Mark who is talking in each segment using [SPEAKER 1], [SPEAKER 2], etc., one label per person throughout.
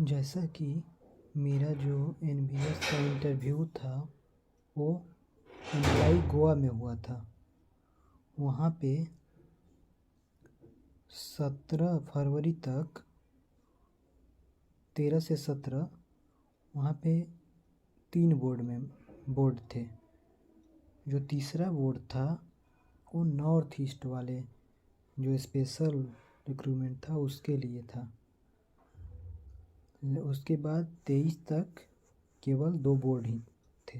[SPEAKER 1] जैसा कि मेरा जो एनबीएस का इंटरव्यू था वो एम्प्लाई गोवा में हुआ था। वहाँ पे 17 फरवरी तक 13 से 17 वहाँ पे 3 बोर्ड थे। जो तीसरा बोर्ड था वो नॉर्थ ईस्ट वाले जो स्पेशल रिक्रूटमेंट था उसके लिए था। उसके बाद 23 तक केवल 2 बोर्ड ही थे।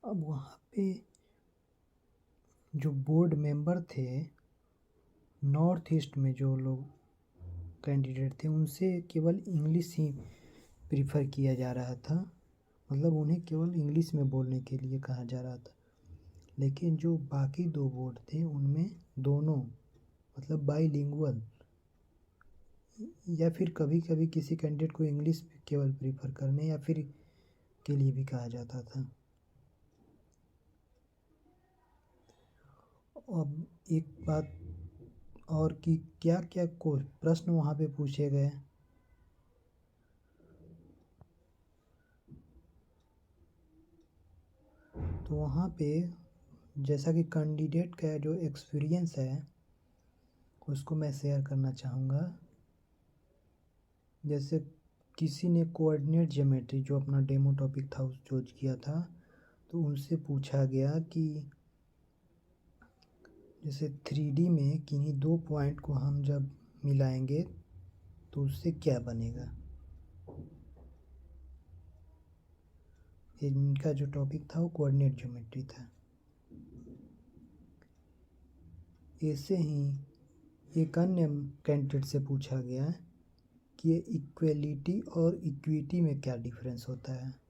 [SPEAKER 1] अब वहाँ पे जो बोर्ड मेंबर थे नॉर्थ ईस्ट में जो लोग कैंडिडेट थे उनसे केवल इंग्लिश ही प्रीफर किया जा रहा था, मतलब उन्हें केवल इंग्लिश में बोलने के लिए कहा जा रहा था। लेकिन जो बाकी 2 बोर्ड थे उनमें दोनों मतलब बाईलिंगुअल या फिर कभी कभी किसी कैंडिडेट को इंग्लिश केवल प्रीफर करने या फिर के लिए भी कहा जाता था। अब एक बात और कि क्या क्या प्रश्न वहाँ पे पूछे गए। तो वहाँ पे जैसा कि कैंडिडेट का जो एक्सपीरियंस है उसको मैं शेयर करना चाहूँगा। जैसे किसी ने कोऑर्डिनेट ज्योमेट्री जो अपना डेमो टॉपिक था उस चूज किया था, तो उनसे पूछा गया कि जैसे 3D में किन्हीं 2 पॉइंट को हम जब मिलाएंगे तो उससे क्या बनेगा। इनका जो टॉपिक था वो कोऑर्डिनेट ज्योमेट्री था। ऐसे ही एक अन्य कैंडिडेट से पूछा गया कि इक्वलिटी और इक्विटी में क्या डिफरेंस होता है।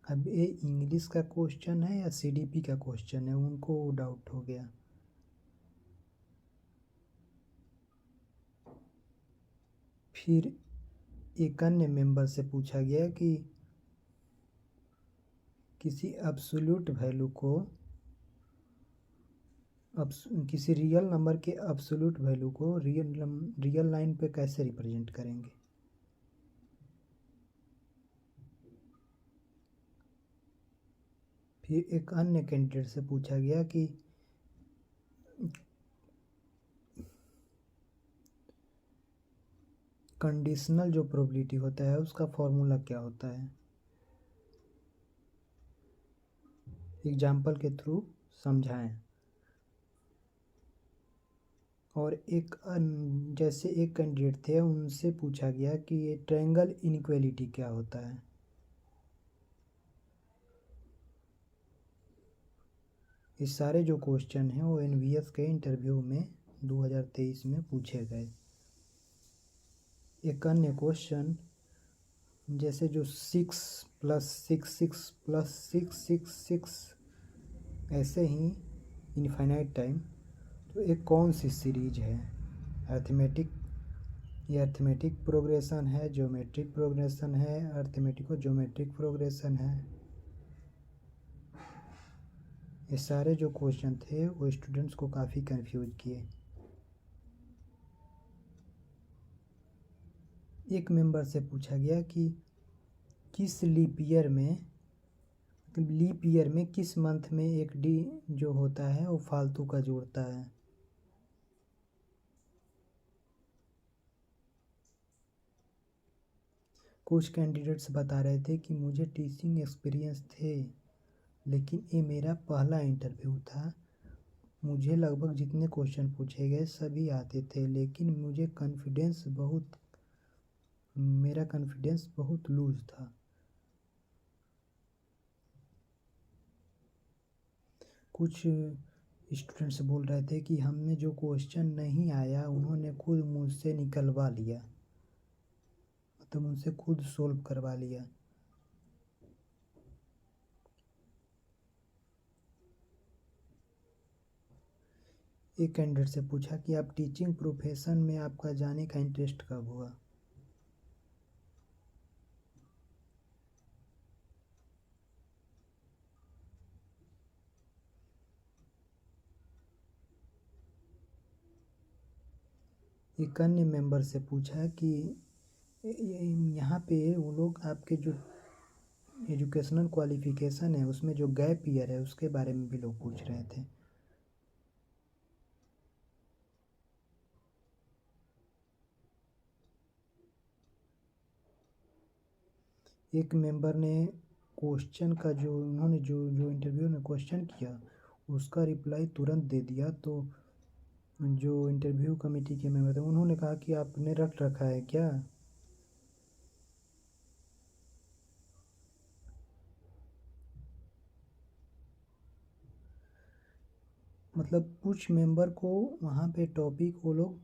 [SPEAKER 1] अब ये इंग्लिश का क्वेश्चन है या सीडीपी का क्वेश्चन है, उनको डाउट हो गया। फिर एक अन्य मेंबर से पूछा गया कि किसी एब्सोल्यूट वैल्यू को किसी रियल नंबर के एब्सोल्यूट वैल्यू को रियल लाइन पे कैसे रिप्रेजेंट करेंगे। फिर एक अन्य कैंडिडेट से पूछा गया कि कंडीशनल जो प्रोबेबिलिटी होता है उसका फॉर्मूला क्या होता है, एग्जाम्पल के थ्रू समझाएं। और जैसे एक कैंडिडेट थे उनसे पूछा गया कि ये ट्रायंगल इनइक्वालिटी क्या होता है। ये सारे जो क्वेश्चन हैं वो एनवीएस के इंटरव्यू में 2023 में पूछे गए। एक अन्य क्वेश्चन जैसे जो 6+6+6+6+6 ऐसे ही इनफाइनाइट टाइम, तो एक कौन सी सीरीज है, अर्थमेटिक प्रोग्रेशन है, ज्योमेट्रिक प्रोग्रेशन है, अर्थमेटिक और ज्योमेट्रिक प्रोग्रेशन है। ये सारे जो क्वेश्चन थे वो स्टूडेंट्स को काफ़ी कंफ्यूज किए। एक मेंबर से पूछा गया कि किस लीप ईयर में किस मंथ में एक डी जो होता है वो फालतू का जोड़ता है। कुछ कैंडिडेट्स बता रहे थे कि मुझे टीचिंग एक्सपीरियंस थे लेकिन ये मेरा पहला इंटरव्यू था। मुझे लगभग जितने क्वेश्चन पूछे गए सभी आते थे लेकिन मेरा कॉन्फिडेंस बहुत लूज था। कुछ स्टूडेंट्स बोल रहे थे कि हमें जो क्वेश्चन नहीं आया उन्होंने खुद मुझसे निकलवा लिया, मतलब उनसे खुद सोल्व करवा लिया। एक कैंडिडेट से पूछा कि आप टीचिंग प्रोफेशन में आपका जाने का इंटरेस्ट कब हुआ। एक अन्य मेंबर से पूछा कि यहाँ पे वो लोग आपके जो एजुकेशनल क्वालिफिकेशन है उसमें जो गैप ईयर है उसके बारे में भी लोग पूछ रहे थे। एक मेंबर ने क्वेश्चन का जो उन्होंने जो इंटरव्यू में क्वेश्चन किया उसका रिप्लाई तुरंत दे दिया, तो जो इंटरव्यू कमेटी के मेंबर थे उन्होंने कहा कि आपने रट रखा है क्या। मतलब कुछ मेंबर को वहाँ पे टॉपिक वो लोग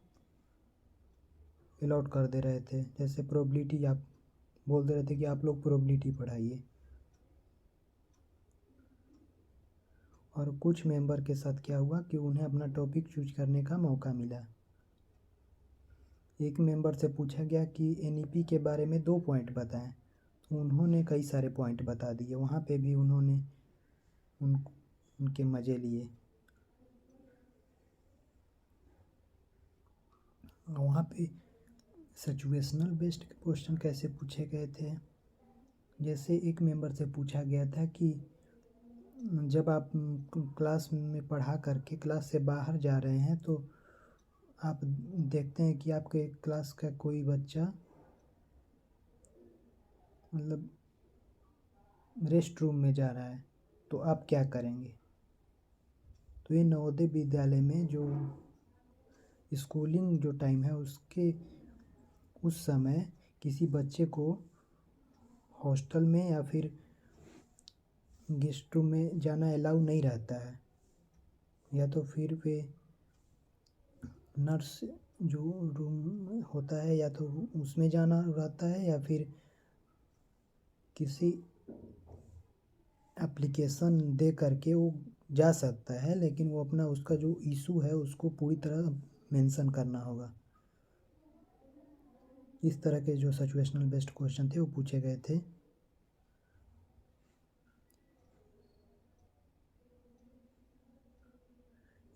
[SPEAKER 1] अलॉट कर दे रहे थे, जैसे प्रोबेबिलिटी आप बोल दे रहे थे कि आप लोग प्रोबेबिलिटी पढ़ाइए। और कुछ मेंबर के साथ क्या हुआ कि उन्हें अपना टॉपिक चूज करने का मौका मिला। एक मेंबर से पूछा गया कि एनईपी के बारे में 2 पॉइंट बताएं, तो उन्होंने कई सारे पॉइंट बता दिए। वहाँ पे भी उन्होंने उनके मज़े लिए। वहाँ पे सिचुएशनल बेस्ड क्वेश्चन कैसे पूछे गए थे, जैसे एक मेंबर से पूछा गया था कि जब आप क्लास में पढ़ा करके क्लास से बाहर जा रहे हैं तो आप देखते हैं कि आपके क्लास का कोई बच्चा मतलब रेस्ट रूम में जा रहा है, तो आप क्या करेंगे। तो ये नवोदय विद्यालय में जो स्कूलिंग जो टाइम है उसके उस समय किसी बच्चे को हॉस्टल में या फिर गेस्ट रूम में जाना अलाउ नहीं रहता है, या तो फिर वे नर्स जो रूम होता है या तो उसमें जाना रहता है या फिर किसी एप्लीकेशन दे करके वो जा सकता है, लेकिन वो अपना उसका जो इशू है उसको पूरी तरह मेंशन करना होगा। इस तरह के जो सिचुएशनल बेस्ड क्वेश्चन थे वो पूछे गए थे।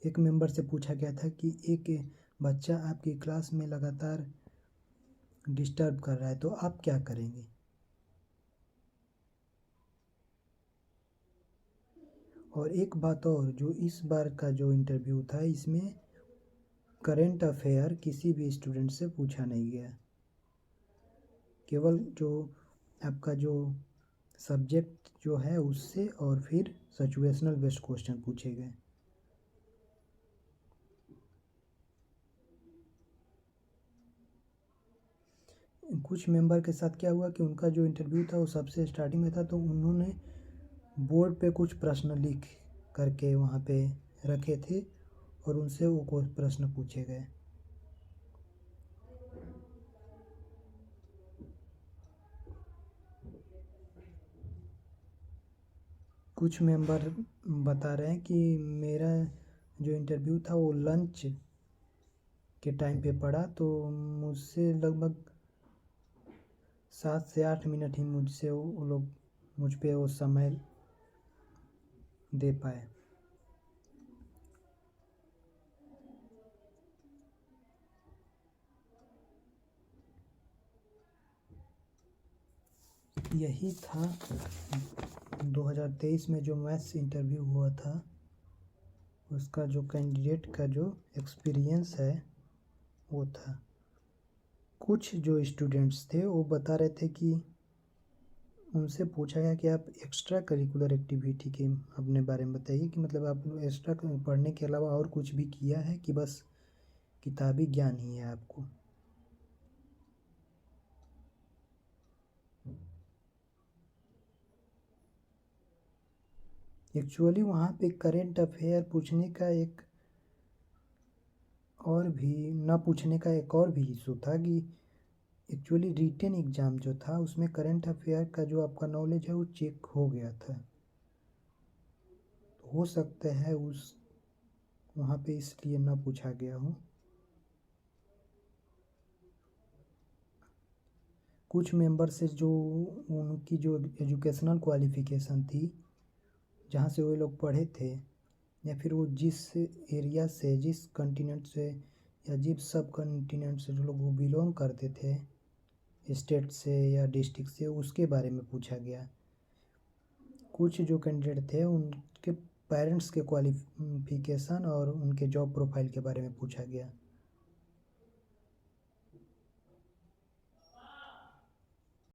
[SPEAKER 1] एक मेंबर से पूछा गया था कि एक बच्चा आपकी क्लास में लगातार डिस्टर्ब कर रहा है, तो आप क्या करेंगे। और एक बात और, जो इस बार का जो इंटरव्यू था इसमें करेंट अफेयर किसी भी स्टूडेंट से पूछा नहीं गया, केवल जो आपका जो सब्जेक्ट जो है उससे और फिर सिचुएशनल बेस्ड क्वेश्चन पूछे गए। कुछ मेंबर के साथ क्या हुआ कि उनका जो इंटरव्यू था वो सबसे स्टार्टिंग में था, तो उन्होंने बोर्ड पे कुछ प्रश्न लिख करके वहाँ पे रखे थे और उनसे वो कुछ प्रश्न पूछे गए। कुछ मेंबर बता रहे हैं कि मेरा जो इंटरव्यू था वो लंच के टाइम पे पड़ा, तो मुझसे लगभग 7 से 8 मिनट ही मुझसे वो लोग मुझ पे वो समय दे पाए। यही था 2023 में जो मैथ्स इंटरव्यू हुआ था उसका जो कैंडिडेट का जो एक्सपीरियंस है वो था। कुछ जो स्टूडेंट्स थे वो बता रहे थे कि उनसे पूछा गया कि आप एक्स्ट्रा करिकुलर एक्टिविटी के अपने बारे में बताइए, कि मतलब आप एक्स्ट्रा पढ़ने के अलावा और कुछ भी किया है कि बस किताबी ज्ञान ही है आपको। एक्चुअली वहाँ पे करेंट अफेयर पूछने का एक और भी ना पूछने का एक और भी इशू था कि एक्चुअली रिटन एग्ज़ाम जो था उसमें करंट अफेयर का जो आपका नॉलेज है वो चेक हो गया था, तो हो सकता है उस वहाँ पे इसलिए ना पूछा गया हो। कुछ मेंबर से जो उनकी जो एजुकेशनल क्वालिफ़िकेशन थी जहाँ से वो लोग पढ़े थे या फिर वो जिस एरिया से जिस कॉन्टिनेंट से या जिस सब कॉन्टिनेंट से जो लोग बिलोंग करते थे, स्टेट से या डिस्ट्रिक्ट से, उसके बारे में पूछा गया। कुछ जो कैंडिडेट थे उनके पेरेंट्स के क्वालिफिकेशन और उनके जॉब प्रोफाइल के बारे में पूछा गया।